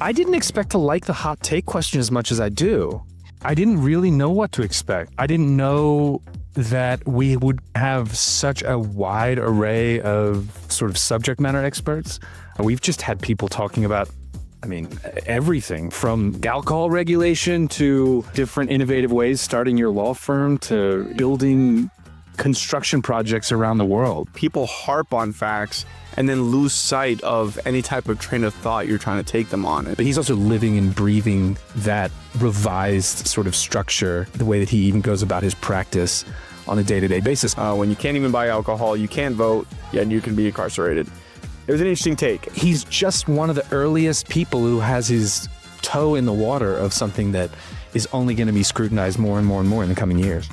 I didn't expect to like the hot take question as much as I do. I didn't really know what to expect. I didn't know that we would have such a wide array of sort of subject matter experts. We've just had people talking about, everything from alcohol regulation to different innovative ways starting your law firm to building construction projects around the world. People harp on facts and then lose sight of any type of train of thought you're trying to take them on. But he's also living and breathing that revised sort of structure, the way that he even goes about his practice on a day-to-day basis. When you can't even buy alcohol, you can't vote, yet you can be incarcerated. It was an interesting take. He's just one of the earliest people who has his toe in the water of something that is only going to be scrutinized more and more and more in the coming years.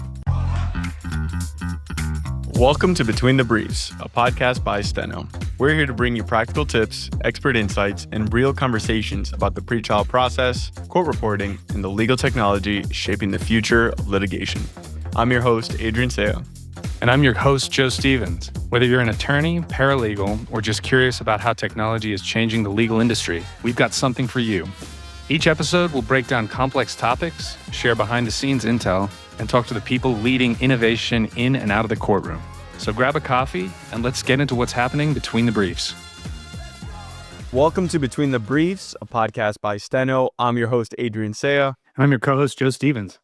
Welcome to Between the Briefs, a podcast by Steno. We're here to bring you practical tips, expert insights, and real conversations about the pretrial process, court reporting, and the legal technology shaping the future of litigation. I'm your host, Adrian. And I'm your host, Joe Stevens. Whether you're an attorney, paralegal, or just curious about how technology is changing the legal industry, we've got something for you. Each episode will break down complex topics, share behind-the-scenes intel, and talk to the people leading innovation in and out of the courtroom. So grab a coffee and let's get into what's happening between the briefs. Welcome to Between the Briefs, a podcast by Steno. I'm your host, Adrian. And I'm your co-host, Joe Stevens.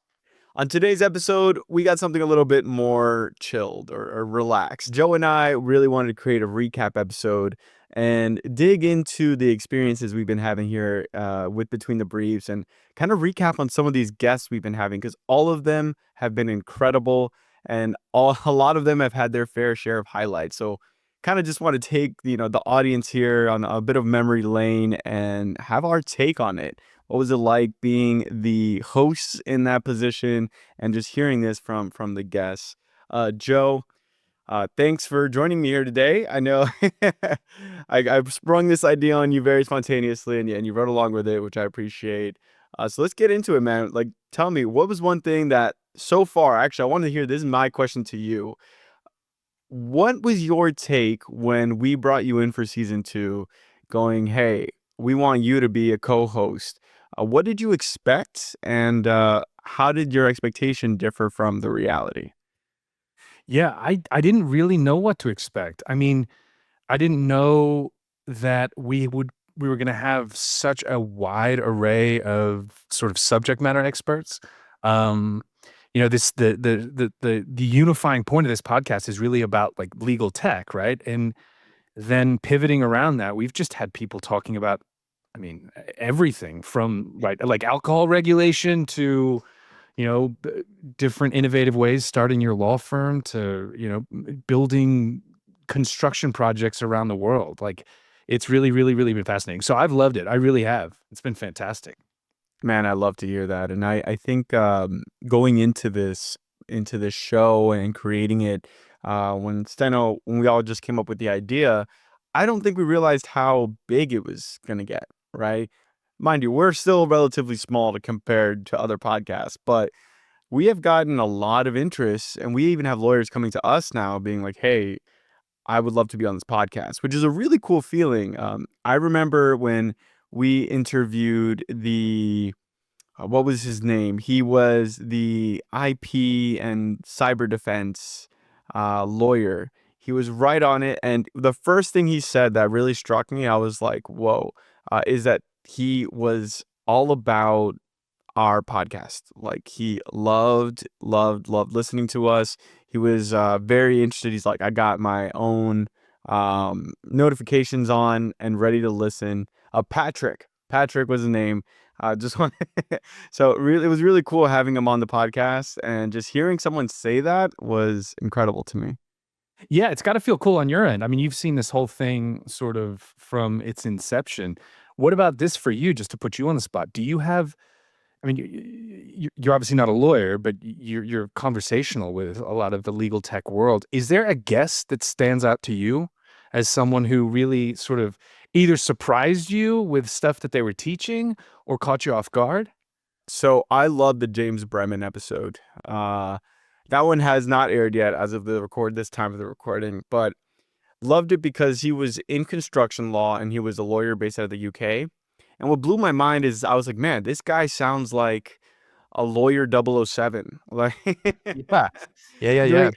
On today's episode, we got something a little bit more chilled or relaxed. Joe and I really wanted to create a recap episode and dig into the experiences we've been having here with Between the Briefs and kind of recap on some of these guests we've been having, because all of them have been incredible and a lot of them have had their fair share of highlights. So kind of just want to take the audience here on a bit of memory lane and have our take on it. What was it like being the hosts in that position and just hearing this from the guests? Joe, thanks for joining me here today. I know I sprung this idea on you very spontaneously and you wrote along with it, which I appreciate. So let's get into it, man. Like, tell me, what was one thing that so far, actually, I wanted to hear, this is my question to you. What was your take when we brought you in for season 2 going, hey, we want you to be a co-host? What did you expect, and how did your expectation differ from the reality? Yeah, I didn't really know what to expect. I didn't know that we were going to have such a wide array of sort of subject matter experts. The unifying point of this podcast is really about like legal tech, right? And then pivoting around that, we've just had people talking about everything from like alcohol regulation to, different innovative ways starting your law firm to, building construction projects around the world. Like, it's really, really, really been fascinating. So I've loved it. I really have. It's been fantastic. Man, I love to hear that. And I think going into this show and creating it, when we all just came up with the idea, I don't think we realized how big it was going to get, right? Mind you, we're still relatively small compared to other podcasts, but we have gotten a lot of interest, and we even have lawyers coming to us now being like, hey, I would love to be on this podcast, which is a really cool feeling. I remember when we interviewed what was his name? He was the IP and cyber defense lawyer. He was right on it. And the first thing he said that really struck me, I was like, whoa, is that he was all about our podcast. Like, he loved listening to us. He was very interested. He's like, I got my own notifications on and ready to listen. Patrick was his name. So really, it was really cool having him on the podcast, and just hearing someone say that was incredible to me. Yeah, it's got to feel cool on your end. You've seen this whole thing sort of from its inception. What about this for you, just to put you on the spot? Do you have, you're obviously not a lawyer, but you're conversational with a lot of the legal tech world. Is there a guest that stands out to you as someone who really sort of either surprised you with stuff that they were teaching or caught you off guard? So I love the James Bremen episode. That one has not aired yet as of this time of the recording, but loved it because he was in construction law and he was a lawyer based out of the UK. And what blew my mind is I was like, man, this guy sounds like a lawyer 007, like Yeah. Yeah. doing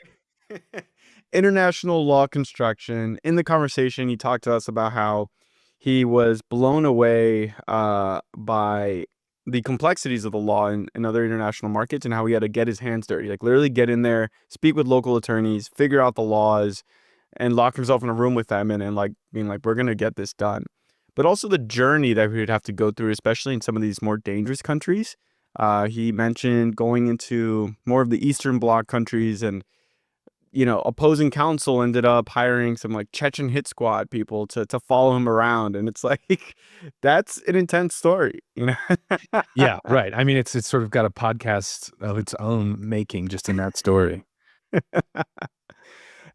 international law construction. In the conversation, he talked to us about how he was blown away by the complexities of the law in other international markets, and how he had to get his hands dirty, like literally get in there, speak with local attorneys, figure out the laws, and lock himself in a room with them, and like being like, we're gonna get this done. But also the journey that we would have to go through, especially in some of these more dangerous countries. He mentioned going into more of the Eastern Bloc countries, and opposing counsel ended up hiring some like Chechen hit squad people to follow him around, and it's like that's an intense story, Yeah, right. I mean, it's sort of got a podcast of its own making just in that story.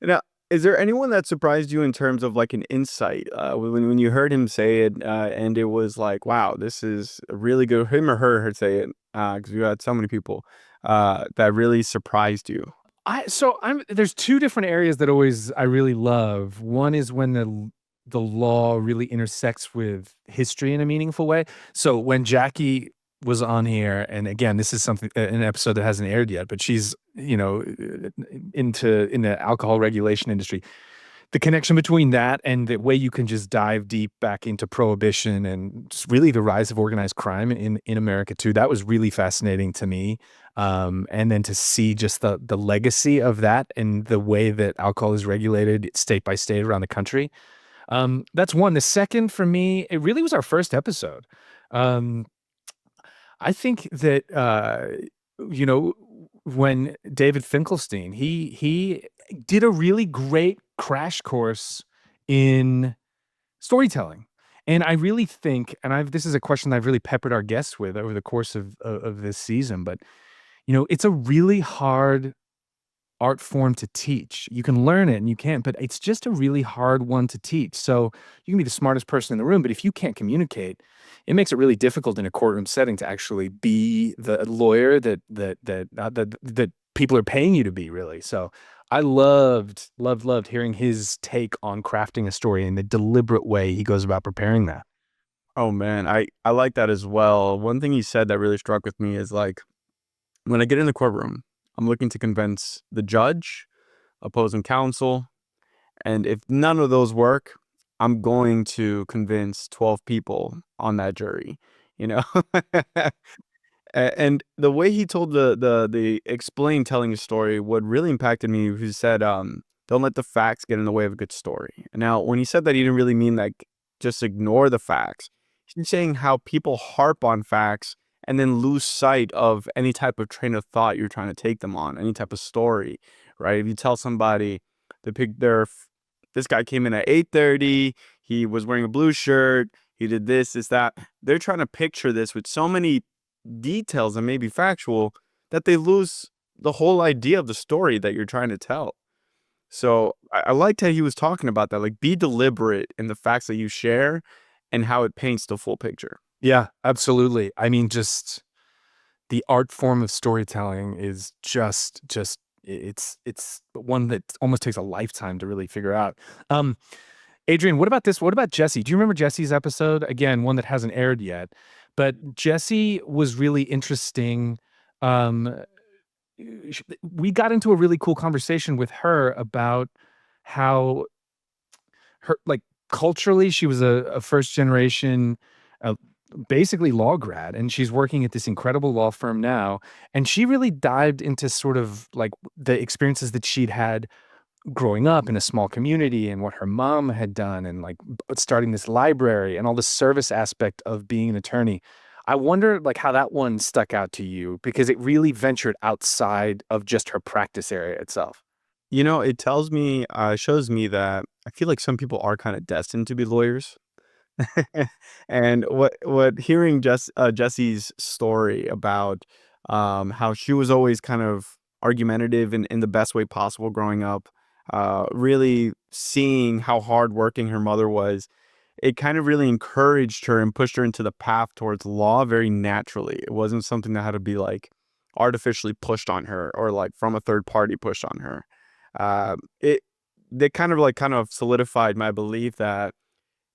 Now, is there anyone that surprised you in terms of like an insight when you heard him say it, and it was like, wow, this is a really good, him or her say it, because you had so many people that really surprised you? There's two different areas that always I really love. One is when the law really intersects with history in a meaningful way. So when Jackie was on here, and again, this is something an episode that hasn't aired yet, but she's in the alcohol regulation industry. The connection between that and the way you can just dive deep back into prohibition and just really the rise of organized crime in America too. That was really fascinating to me. And then to see just the legacy of that and the way that alcohol is regulated state by state around the country. That's one. The second for me, it really was our first episode. Um, I think that when David Finkelstein, he did a really great crash course in storytelling. And I really think, and this is a question I've really peppered our guests with over the course of this season, but it's a really hard art form to teach. You can learn it and you can't, but it's just a really hard one to teach. So you can be the smartest person in the room, but if you can't communicate, it makes it really difficult in a courtroom setting to actually be the lawyer that people are paying you to be, really. So I loved hearing his take on crafting a story and the deliberate way he goes about preparing that. Oh man, I like that as well. One thing he said that really struck with me is like, when I get in the courtroom, I'm looking to convince the judge, opposing counsel, and if none of those work, I'm going to convince 12 people on that jury, you know? And the way he told the explain telling a story, what really impacted me, he said, don't let the facts get in the way of a good story. Now, when he said that, he didn't really mean like just ignore the facts. He's saying how people harp on facts and then lose sight of any type of train of thought you're trying to take them on, any type of story, right? If you tell somebody this guy came in at 8:30, he was wearing a blue shirt, he did this, that. They're trying to picture this with so many details and maybe factual that they lose the whole idea of the story that you're trying to tell. So I liked how he was talking about that, like be deliberate in the facts that you share and how it paints the full picture. Yeah, absolutely. I mean, just the art form of storytelling is just it's one that almost takes a lifetime to really figure out. Adrian, what about this? What about Jesse? Do you remember Jesse's episode? Again, one that hasn't aired yet, but Jesse was really interesting. Um, we got into a really cool conversation with her about how her like culturally she was a first generation uh, basically law grad, and she's working at this incredible law firm now, and she really dived into sort of like the experiences that she'd had growing up in a small community and what her mom had done, and like starting this library and all the service aspect of being an attorney. I wonder like how that one stuck out to you, because it really ventured outside of just her practice area itself. It shows me that I feel like some people are kind of destined to be lawyers. And what hearing Jesse's story about how she was always kind of argumentative in the best way possible growing up, really seeing how hardworking her mother was, it kind of really encouraged her and pushed her into the path towards law very naturally. It wasn't something that had to be like artificially pushed on her or like from a third party pushed on her. It they kind of solidified my belief that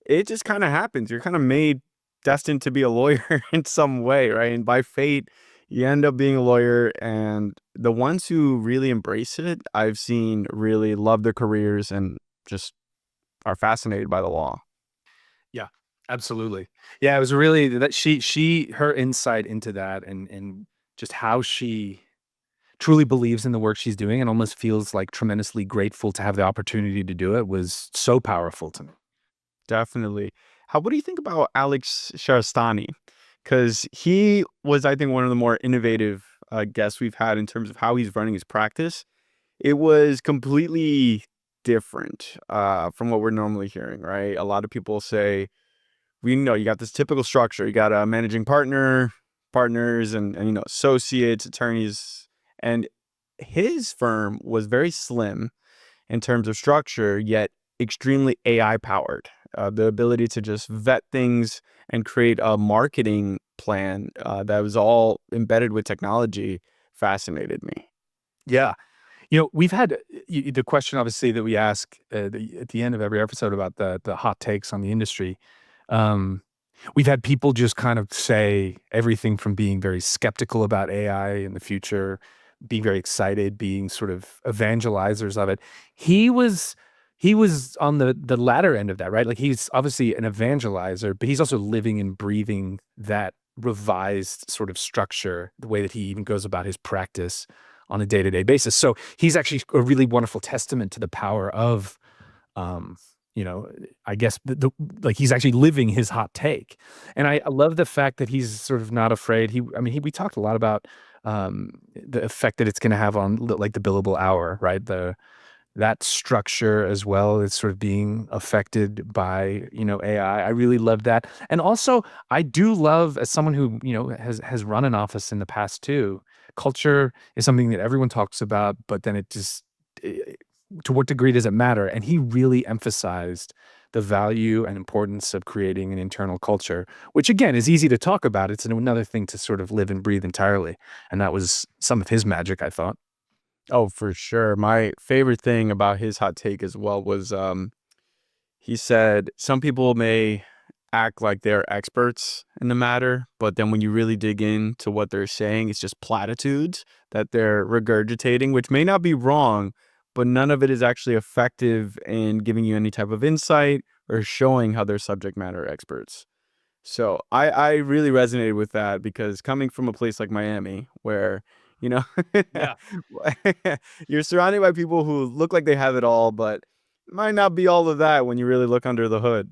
it just kind of happens. You're kind of made destined to be a lawyer in some way, right? And by fate, you end up being a lawyer. And the ones who really embrace it, I've seen really love their careers and just are fascinated by the law. Yeah, absolutely. Yeah, it was really that her insight into that and just how she truly believes in the work she's doing and almost feels like tremendously grateful to have the opportunity to do it was so powerful to me. Definitely. What do you think about Alex Shahrestani? Because he was, I think, one of the more innovative guests we've had in terms of how he's running his practice. It was completely different from what we're normally hearing, right? A lot of people say, we know you got this typical structure. You got a managing partner, partners, and associates, attorneys. And his firm was very slim in terms of structure, yet extremely AI powered. The ability to just vet things and create a marketing plan that was all embedded with technology fascinated me. Yeah. We've had the question, obviously, that we ask at the end of every episode about the hot takes on the industry. Um, we've had people just kind of say everything from being very skeptical about AI in the future, being very excited, being sort of evangelizers of it. He was he was on the latter end of that, right? Like he's obviously an evangelizer, but he's also living and breathing that revised sort of structure, the way that he even goes about his practice on a day-to-day basis. So he's actually a really wonderful testament to the power of, um, you know, I guess like he's actually living his hot take. And I love the fact that he's sort of not afraid. We talked a lot about the effect that it's going to have on like the billable hour, right? That structure as well is sort of being affected by, AI. I really love that. And also I do love, as someone who, has run an office in the past too, culture is something that everyone talks about, but then to what degree does it matter? And he really emphasized the value and importance of creating an internal culture, which again is easy to talk about. It's another thing to sort of live and breathe entirely. And that was some of his magic, I thought. Oh, for sure. My favorite thing about his hot take as well was he said some people may act like they're experts in the matter, but then when you really dig into what they're saying, it's just platitudes that they're regurgitating, which may not be wrong, but none of it is actually effective in giving you any type of insight or showing how they're subject matter experts. So I really resonated with that because coming from a place like Miami, where, you know, Yeah. you're surrounded by people who look like they have it all, but might not be all of that when you really look under the hood.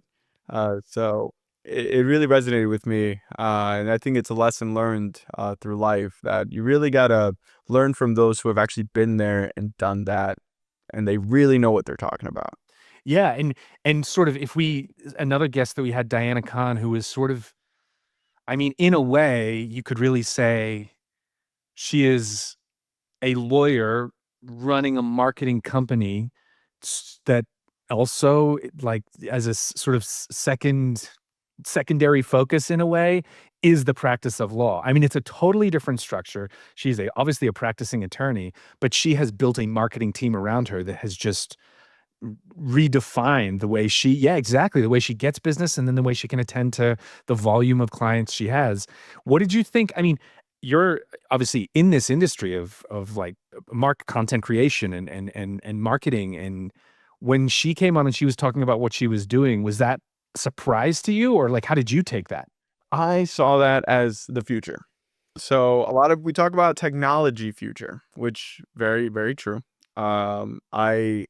So it really resonated with me. And I think it's a lesson learned through life that you really got to learn from those who have actually been there and done that. And they really know what they're talking about. Yeah, and sort of another guest that we had, Diana Khan, who was sort of, in a way, you could really say she is a lawyer running a marketing company that also, like, as a sort of secondary focus in a way, is the practice of law. It's a totally different structure. She's obviously a practicing attorney, but she has built a marketing team around her that has just redefine the way the way she gets business and then the way she can attend to the volume of clients she has. What did you think? You're obviously in this industry of like content creation and marketing. And when she came on and she was talking about what she was doing, was that a surprise to you, or like how did you take that? I saw that as the future. So we talk about technology future, which very, very true. I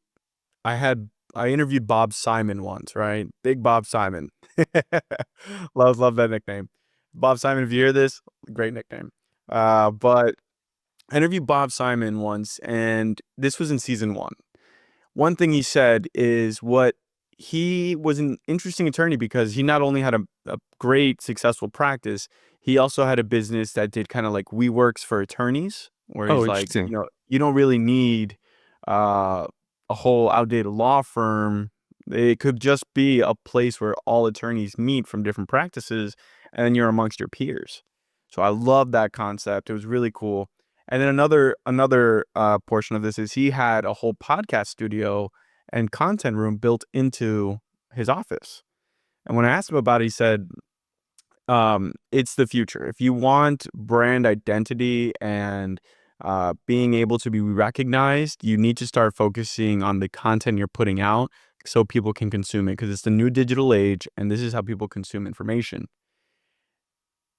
I interviewed Bob Simon once, right? Big Bob Simon. Love that nickname. Bob Simon, if you hear this, great nickname. But I interviewed Bob Simon once, and this was in season one. One thing he said is he was an interesting attorney because he not only had a great successful practice, he also had a business that did kind of like WeWorks for attorneys, where Oh, he's like, interesting. you don't really need uh, a whole outdated law firm. It could just be a place where all attorneys meet from different practices, and you're amongst your peers. So I love that concept. It was really cool. And then another portion of this is he had a whole podcast studio and content room built into his office. And when I asked him about it, he said It's the future. If you want brand identity and being able to be recognized, you need to start focusing on the content you're putting out so people can consume it, because it's the new digital age and this is how people consume information.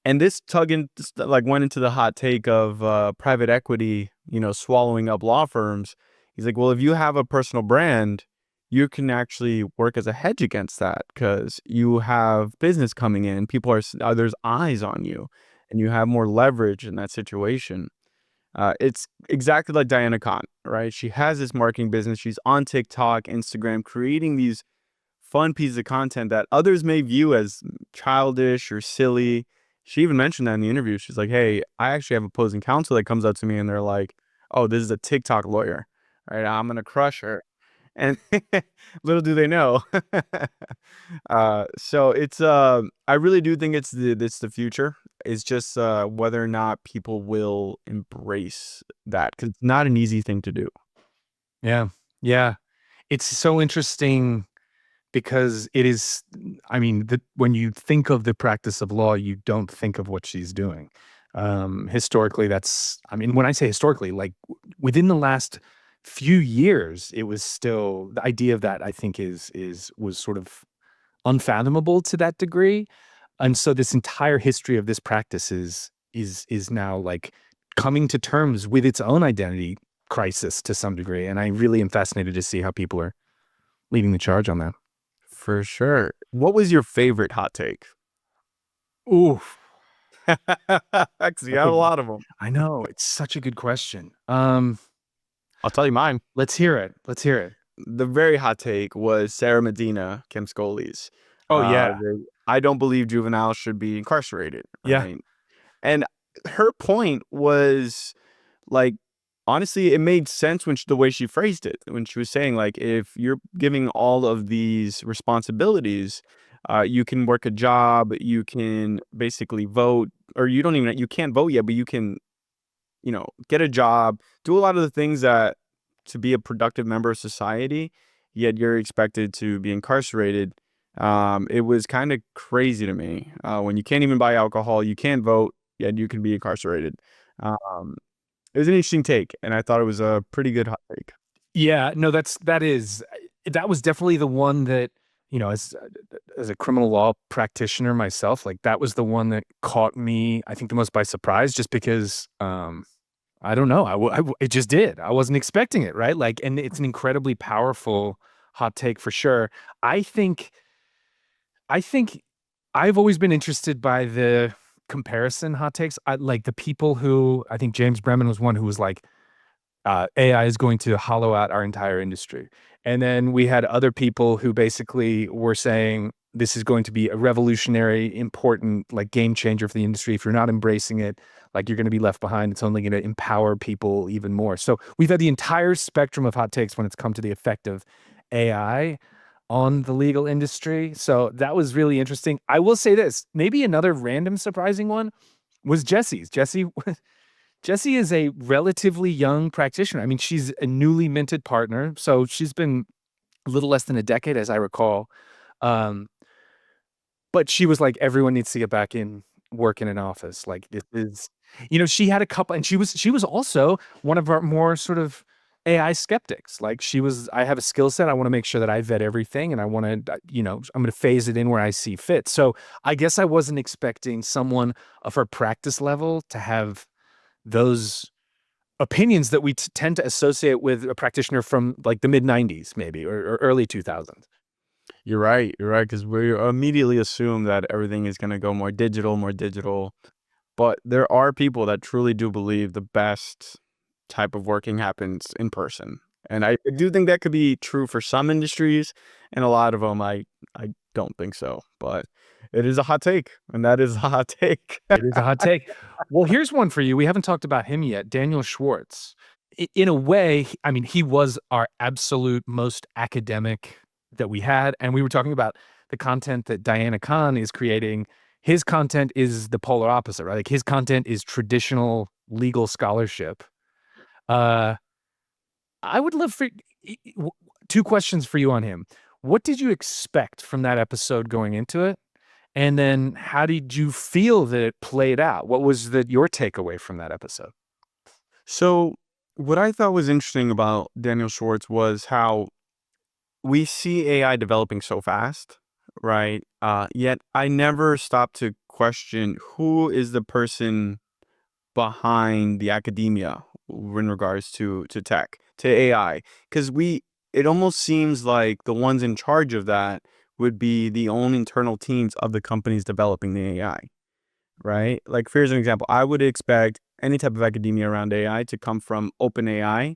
And this went into the hot take of private equity, swallowing up law firms. He's like, well, if you have a personal brand, you can actually work as a hedge against that because you have business coming in. There's eyes on you, and you have more leverage in that situation. It's exactly like Diana Khan, right? She has this marketing business. She's on TikTok, Instagram, creating these fun pieces of content that others may view as childish or silly. She even mentioned that in the interview. She's like, hey, I actually have opposing counsel that comes up to me and they're like, oh, this is a TikTok lawyer, right? I'm going to crush her. And little do they know. So I really do think it's the future. It's just whether or not people will embrace that, because it's not an easy thing to do. Yeah. Yeah. It's so interesting because it is, I mean, when you think of the practice of law, you don't think of what she's doing. Historically, I mean, when I say historically, like within the last few years, it was still the idea of that, I think was sort of unfathomable to that degree. And so this entire history of this practice is now like coming to terms with its own identity crisis to some degree. And I really am fascinated to see how people are leading the charge on that. For sure. What was your favorite hot take? Oof. Because you have a lot of them. I know. It's such a good question. I'll tell you mine. Let's hear it. Let's hear it. The very hot take was Sarah Medina, Kim Scully's. Oh, yeah. I don't believe juveniles should be incarcerated. Yeah. Right? And her point was like, honestly, it made sense the way she phrased it, when she was saying, like, if you're giving all of these responsibilities, you can work a job, you can basically vote, or you can't vote yet, but you can, get a job, do a lot of the things that to be a productive member of society, yet you're expected to be incarcerated. It was kind of crazy to me when you can't even buy alcohol, you can't vote, yet you can be incarcerated. It was an interesting take, and I thought it was a pretty good hot take. Yeah, no, that was definitely the one that, as a criminal law practitioner myself, like that was the one that caught me, I think, the most by surprise, just because, I don't know, it just did. I wasn't expecting it, right? Like, and it's an incredibly powerful hot take for sure. I think I've always been interested by the comparison hot takes. I like the people who, I think James Bremen was one who was like, AI is going to hollow out our entire industry. And then we had other people who basically were saying this is going to be a revolutionary, important, like game changer for the industry. If you're not embracing it, like you're going to be left behind. It's only going to empower people even more. So we've had the entire spectrum of hot takes when it's come to the effect of AI on the legal industry. So that was really interesting. I will say this, maybe another random surprising one was Jesse's. Jessie is a relatively young practitioner. I mean, she's a newly minted partner, so she's been a little less than a decade, as I recall. Um, but she was like, everyone needs to get back in work in an office. Like this is, she had a couple, and she was also one of our more sort of AI skeptics. Like I have a skill set. I want to make sure that I vet everything, and I want to, I'm going to phase it in where I see fit. So I guess I wasn't expecting someone of her practice level to have those opinions that we tend to associate with a practitioner from like the mid 90s, maybe, or early 2000s. You're right. Because we immediately assume that everything is going to go more digital. But there are people that truly do believe the best type of working happens in person. And I do think that could be true for some industries, and a lot of them I don't think so. But it is a hot take, and that is a hot take. It is a hot take. Well, here's one for you. We haven't talked about him yet. Daniel Schwartz. In a way, I mean, he was our absolute most academic that we had. And we were talking about the content that Diana Khan is creating. His content is the polar opposite, right? Like his content is traditional legal scholarship. I would love for two questions for you on him. What did you expect from that episode going into it? And then how did you feel that it played out? What was your takeaway from that episode? So what I thought was interesting about Daniel Schwartz was how we see AI developing so fast, right? Yet I never stopped to question who is the person behind the academia in regards to tech, to AI. Because it almost seems like the ones in charge of that would be the own internal teams of the companies developing the AI, right? Like, here's an example. I would expect any type of academia around AI to come from OpenAI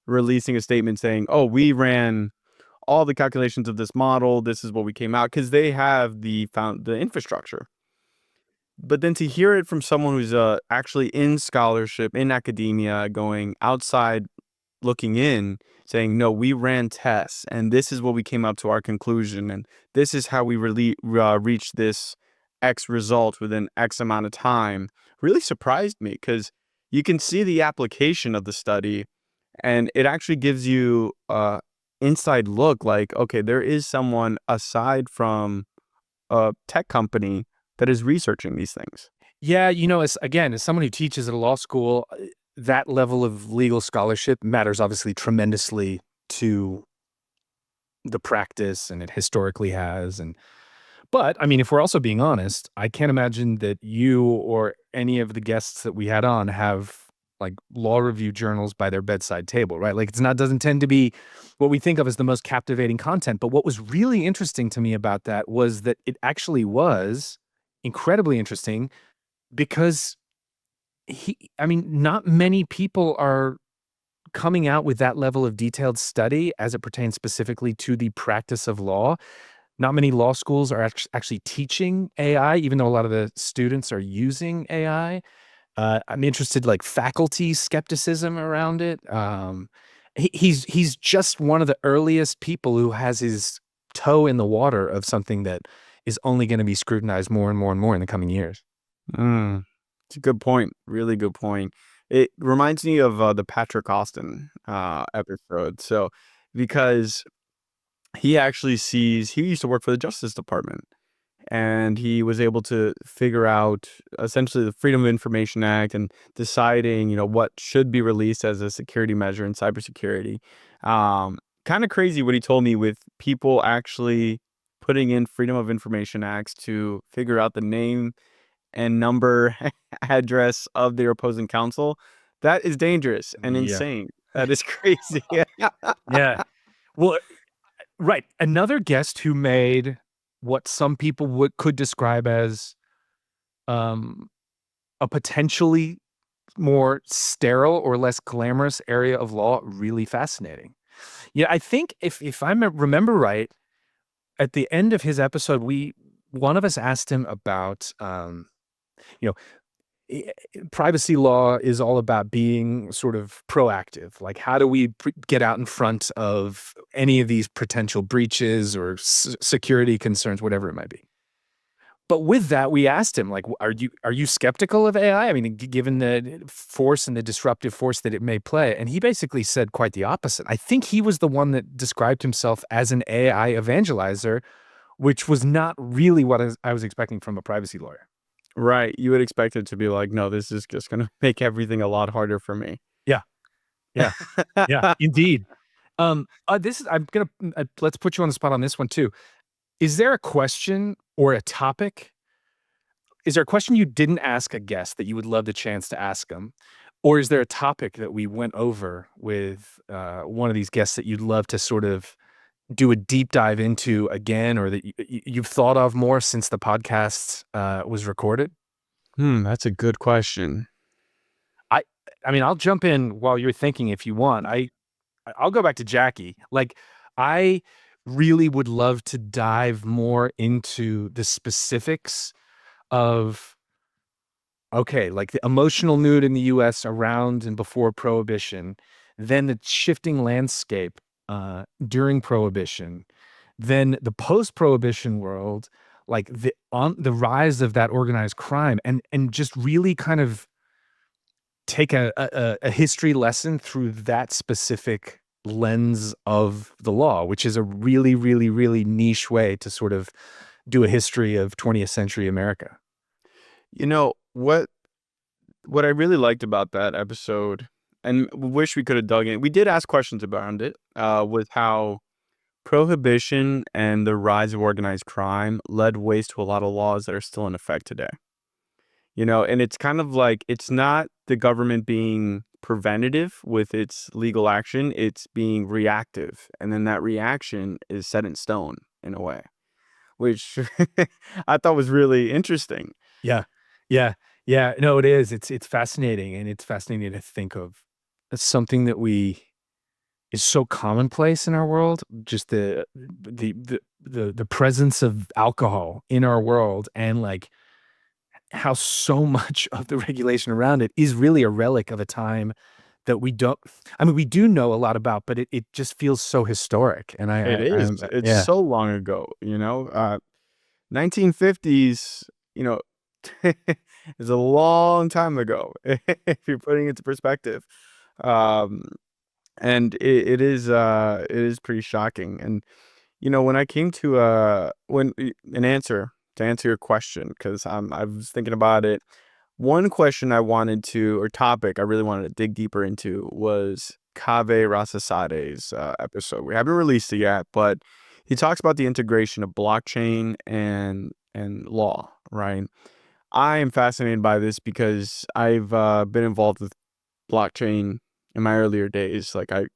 releasing a statement saying, oh, we ran all the calculations of this model. This is what we came out, because they have the infrastructure. But then to hear it from someone who's actually in scholarship, in academia, going outside, looking in, saying, no, we ran tests and this is what we came up to our conclusion. And this is how we really reached this X result within X amount of time, really surprised me, because you can see the application of the study and it actually gives you a inside look like, okay, there is someone aside from a tech company that is researching these things. Yeah, as someone who teaches at a law school, that level of legal scholarship matters obviously tremendously to the practice, and it historically has. But I mean, if we're also being honest, I can't imagine that you or any of the guests that we had on have like law review journals by their bedside table, right? Like doesn't tend to be what we think of as the most captivating content. But what was really interesting to me about that was that it actually was incredibly interesting because not many people are coming out with that level of detailed study as it pertains specifically to the practice of law. Not many law schools are actually teaching AI, even though a lot of the students are using AI. I'm interested, like faculty skepticism around it. He's just one of the earliest people who has his toe in the water of something that is only going to be scrutinized more and more and more in the coming years. It's a good point. Really good point. It reminds me of the Patrick Austin episode. So, because he actually he used to work for the Justice Department, and he was able to figure out essentially the Freedom of Information Act and deciding, what should be released as a security measure in cybersecurity. Kind of crazy what he told me, with people actually putting in Freedom of Information Acts to figure out the name and number address of their opposing counsel. That is dangerous and Yeah. insane. That is crazy. Yeah. Well, right. Another guest who made what some people could describe as a potentially more sterile or less glamorous area of law really fascinating. Yeah, I think if I remember right, at the end of his episode, one of us asked him about you know privacy law is all about being sort of proactive. Like, how do we get out in front of any of these potential breaches or security concerns, whatever it might be? But with that, we asked him, like, are you skeptical of AI? I mean, given the force and the disruptive force that it may play? And he basically said quite the opposite. I think he was the one that described himself as an AI evangelizer, which was not really what I was expecting from a privacy lawyer. Right. You would expect it to be like, no, this is just going to make everything a lot harder for me. Yeah. Yeah. Yeah, indeed. Let's put you on the spot on this one too. Is there a question or a topic? Is there a question you didn't ask a guest that you would love the chance to ask them? Or is there a topic that we went over with one of these guests that you'd love to sort of do a deep dive into again, or that you've thought of more since the podcast was recorded? That's a good question. I mean, I'll jump in while you're thinking if you want. I'll go back to Jackie. Like, I really would love to dive more into the specifics of, okay, like the emotional mood in the US around and before Prohibition, then the shifting landscape during Prohibition, then the post-Prohibition world, like the rise of that organized crime, and just really kind of take a history lesson through that specific lens of the law, which is a really, really, really niche way to sort of do a history of 20th century America. You know what I really liked about that episode, and wish we could have dug in. We did ask questions around it, with how prohibition and the rise of organized crime led ways to a lot of laws that are still in effect today. And it's kind of like it's not the government being preventative with its legal action, it's being reactive. And then that reaction is set in stone in a way, which I thought was really interesting. Yeah. Yeah. Yeah. No, it is. It's fascinating. And it's fascinating to think of something that is so commonplace in our world, just the presence of alcohol in our world, and like how so much of the regulation around it is really a relic of a time that we do know a lot about, but it just feels so historic. And It is. It's yeah. so long ago, 1950s, is a long time ago if you're putting it into perspective. Um, and it is pretty shocking. And when I came to an answer to answer your question, because I was thinking about it. One question I wanted to, or topic I really wanted to dig deeper into, was Kaveh Rasasade's episode. We haven't released it yet, but he talks about the integration of blockchain and law, right? I am fascinated by this because I've been involved with blockchain in my earlier days. Like, I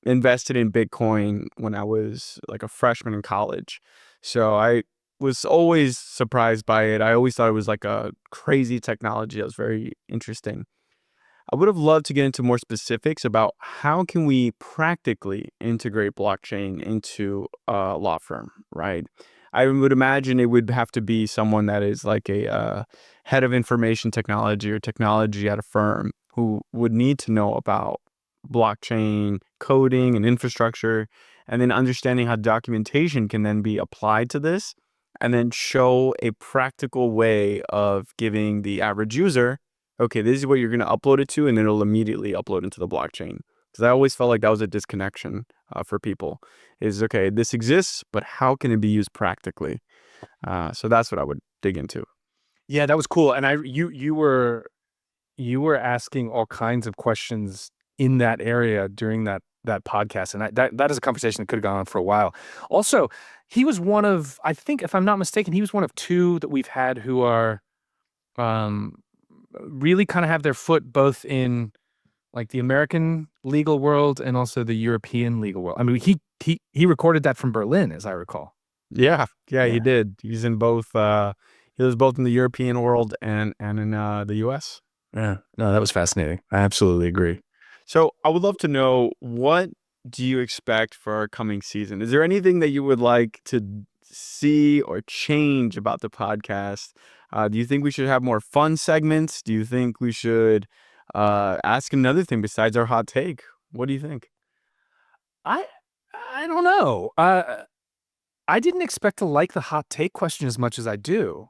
invested in Bitcoin when I was like a freshman in college. So I was always surprised by it. I always thought it was like a crazy technology that was very interesting. I would have loved to get into more specifics about how can we practically integrate blockchain into a law firm, right? I would imagine it would have to be someone that is like a head of information technology or technology at a firm who would need to know about blockchain coding and infrastructure, and then understanding how documentation can then be applied to this, and then show a practical way of giving the average user, okay, this is what you're going to upload it to, and then it'll immediately upload into the blockchain. Because I always felt like that was a disconnection for people. Is, okay, this exists, but how can it be used practically? So that's what I would dig into. Yeah, that was cool. And you were asking all kinds of questions in that area during that podcast, and that is a conversation that could have gone on for a while. Also, he was one of, I think, if I'm not mistaken, he was one of two that we've had who are um, really kind of have their foot both in like the American legal world and also the European legal world. I mean, he recorded that from Berlin, as I recall. Yeah, he Yeah. did. He's in both. He was both in the European world and in the U.S. Yeah. No, that was fascinating. I absolutely agree. So I would love to know, what do you expect for our coming season? Is there anything that you would like to see or change about the podcast? Do you think we should have more fun segments? Do you think we should ask another thing besides our hot take? What do you think? I I don't know. I didn't expect to like the hot take question as much as I do.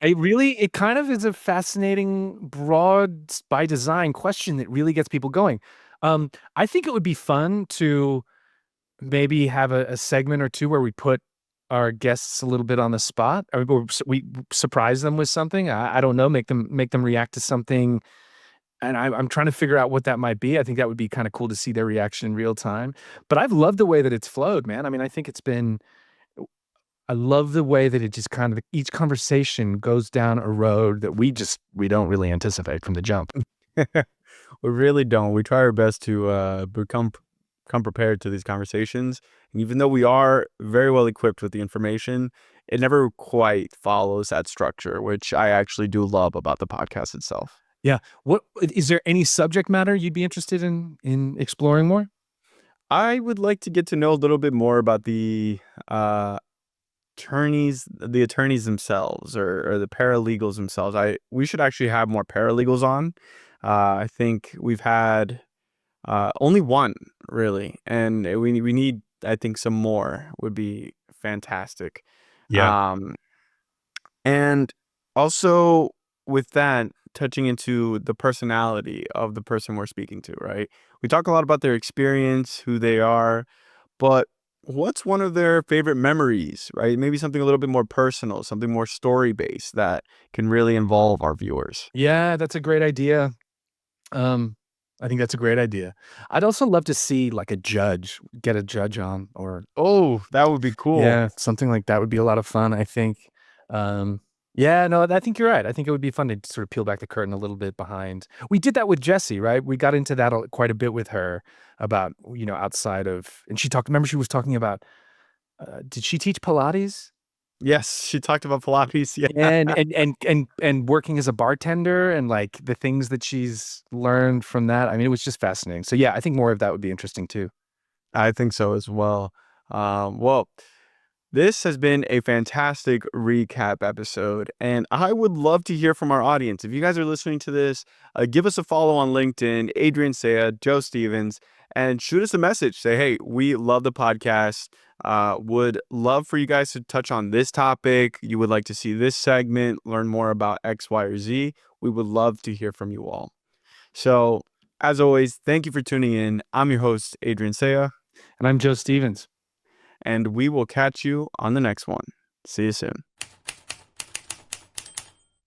It kind of is a fascinating, broad, by design question that really gets people going. I think it would be fun to maybe have a segment or two where we put our guests a little bit on the spot, or we surprise them with something. I don't know, make them react to something, and I'm trying to figure out what that might be. I think that would be kind of cool to see their reaction in real time. But I've loved the way that it's flowed, man. I mean, I love the way that it just kind of, each conversation goes down a road that we don't really anticipate from the jump. We really don't. We try our best to come prepared to these conversations. And even though we are very well equipped with the information, it never quite follows that structure, which I actually do love about the podcast itself. Yeah. What is there any subject matter you'd be interested in exploring more? I would like to get to know a little bit more about the attorneys themselves, or the paralegals themselves. We should actually have more paralegals on. I think we've had only one, really, and we need, I think, some more would be fantastic. Yeah. And also, with that, touching into the personality of the person we're speaking to, right? We talk a lot about their experience, who they are, but what's one of their favorite memories, right? Maybe something a little bit more personal, something more story-based that can really involve our viewers. Yeah, that's a great idea. I think that's a great idea. I'd also love to see like get a judge on, or Oh, that would be cool. yeah, something like that would be a lot of fun, I think. Yeah, no, I think you're right. I think it would be fun to sort of peel back the curtain a little bit behind. We did that with Jessie, right? We got into that quite a bit with her about, outside of, and remember she was talking about, did she teach Pilates? Yes, she talked about Pilates. Yeah. And working as a bartender and like the things that she's learned from that. I mean, it was just fascinating. So yeah, I think more of that would be interesting too. I think so as well. Well, this has been a fantastic recap episode, and I would love to hear from our audience. If you guys are listening to this, give us a follow on LinkedIn, Adrian Saya, Joe Stevens, and shoot us a message. Say, hey, we love the podcast. Would love for you guys to touch on this topic. You would like to see this segment, learn more about X, Y, or Z. We would love to hear from you all. So, as always, thank you for tuning in. I'm your host, Adrian Saya. And I'm Joe Stevens. And we will catch you on the next one. See you soon.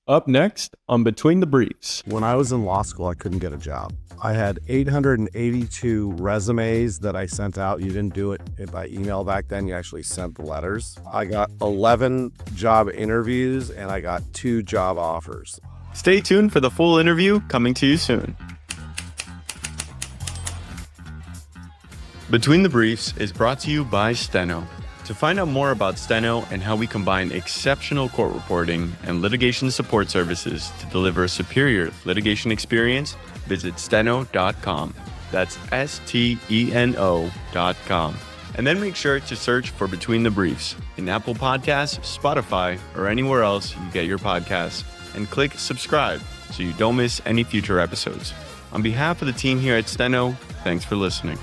Up next on Between the Briefs. When I was in law school, I couldn't get a job. I had 882 resumes that I sent out. You didn't do it by email back then. You actually sent the letters. I got 11 job interviews and I got 2 job offers. Stay tuned for the full interview coming to you soon. Between the Briefs is brought to you by Steno. To find out more about Steno and how we combine exceptional court reporting and litigation support services to deliver a superior litigation experience, visit steno.com. That's STENO.com. And then make sure to search for Between the Briefs in Apple Podcasts, Spotify, or anywhere else you get your podcasts, and click subscribe so you don't miss any future episodes. On behalf of the team here at Steno, thanks for listening.